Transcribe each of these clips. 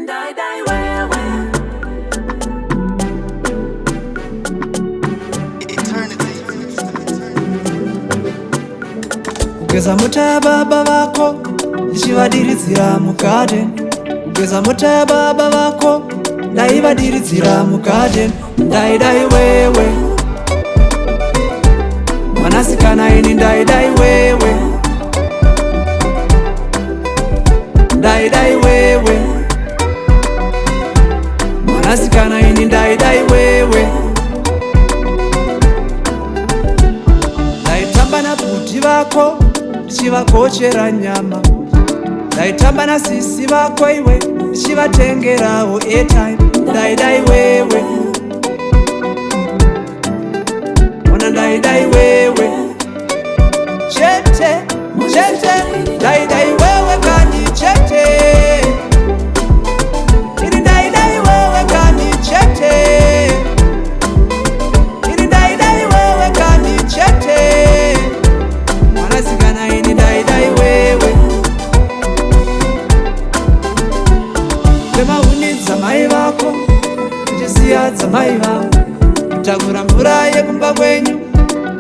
Ndaida Iwewe. Ugeza muta baba bako ichivadiridzira mugarden. Ugeza muta baba bako ndaivadiridzira mugarden. Ndaida Iwewe, mwanasikana ini ndaida Iwewe. Ndaida Iwewe, mwanasikana ini ndaida Iwewe. Ndaitamba na bhuti vako ndichivakochera nyama. Ndaitamba na sisi vako iwe ndichivatengerawo airtime. Ndaida Iwewe, ona ndaida Iwewe. Chete, chete, ndaida Iwewe kandi chete. Ini ndaida Iwewe kandi chete. Ini ndaida Iwewe kandi chete. Mwanasikana ini ndaida Iwewe. Vemaunidza mai vako ndichisiya dzamai vangu. Kutakura mvura yekumba kwenyu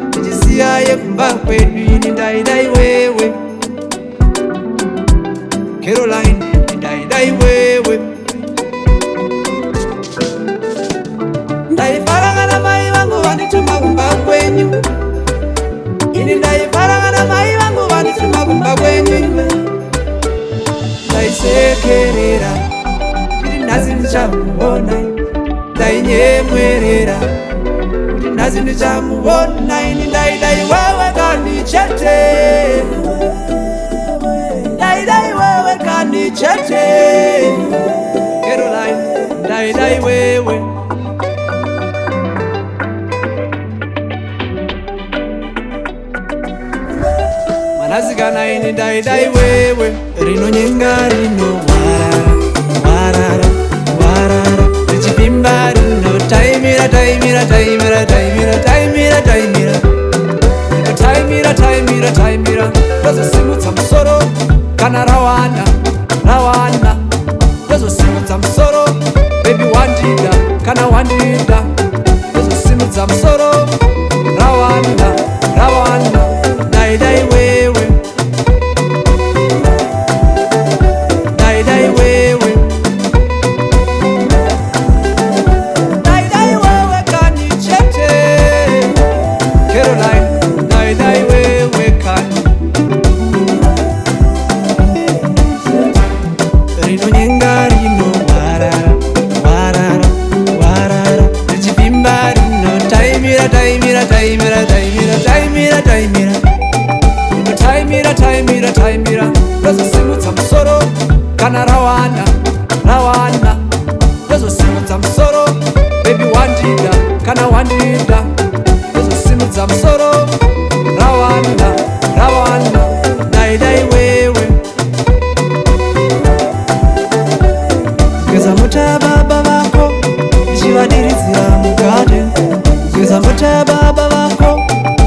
ndichisiya yekumba kwedu. Ini ndaida Iwewe. Caroline ndaida Iwewe. Ndaifaranga na mai vangu vandituma kumba kwenyu. Ini ndaifaranga na mai vangu vandituma kumba kwenyu. Ndaisekerera kuti nhasi ndichamuona. Ndainyemwerera kuti nhasi ndichamuona. Ini ndaida Iwewe kandi chete. Ndaida Iwewe kandi chete. Caroline ndaida Iwewe. Mwanasikana ini ndaida Iwewe. Rinonyenga rino warara, warara. Richivimba rino taimira, taimira, taimira, taimira, taimira, taimira. Taimira, taimira, taimira. Rozosimudza musoro kana rawana, rawana. Rozosimudza musoro baby wandida kana wandida. Rozosimudza musoro rawana, rawana. Ndaida Iwewe, ndaida Iwewe. Ndaida Iwewe kandi chete. Caroline ndaida Iwewe kandi. Rinonyenga rino warara, warara, warara. Richivimba rino taimira, taimira, taimira, taimira, taimira, taimira. Taimira, taimira, taimira. Rozosimudza musoro kana rawana, rawana. Rozosimudza musoro baby wandida kana wandida. Rozosimudza musoro rawana, rawana. Ndaida Iwewe. Ugeza muta baba vako ndichivadiridzira mugarden. Ugeza muta baba vako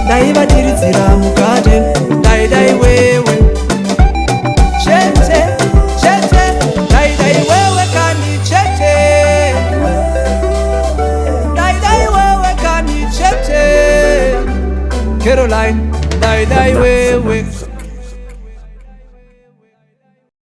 ndaivadiridzira mugarden. Ndaida Iwewe. Chete, chete, ndaida Iwewe kandi chete. Ndaida Iwewe kandi chete. Caroline ndaida Iwewe.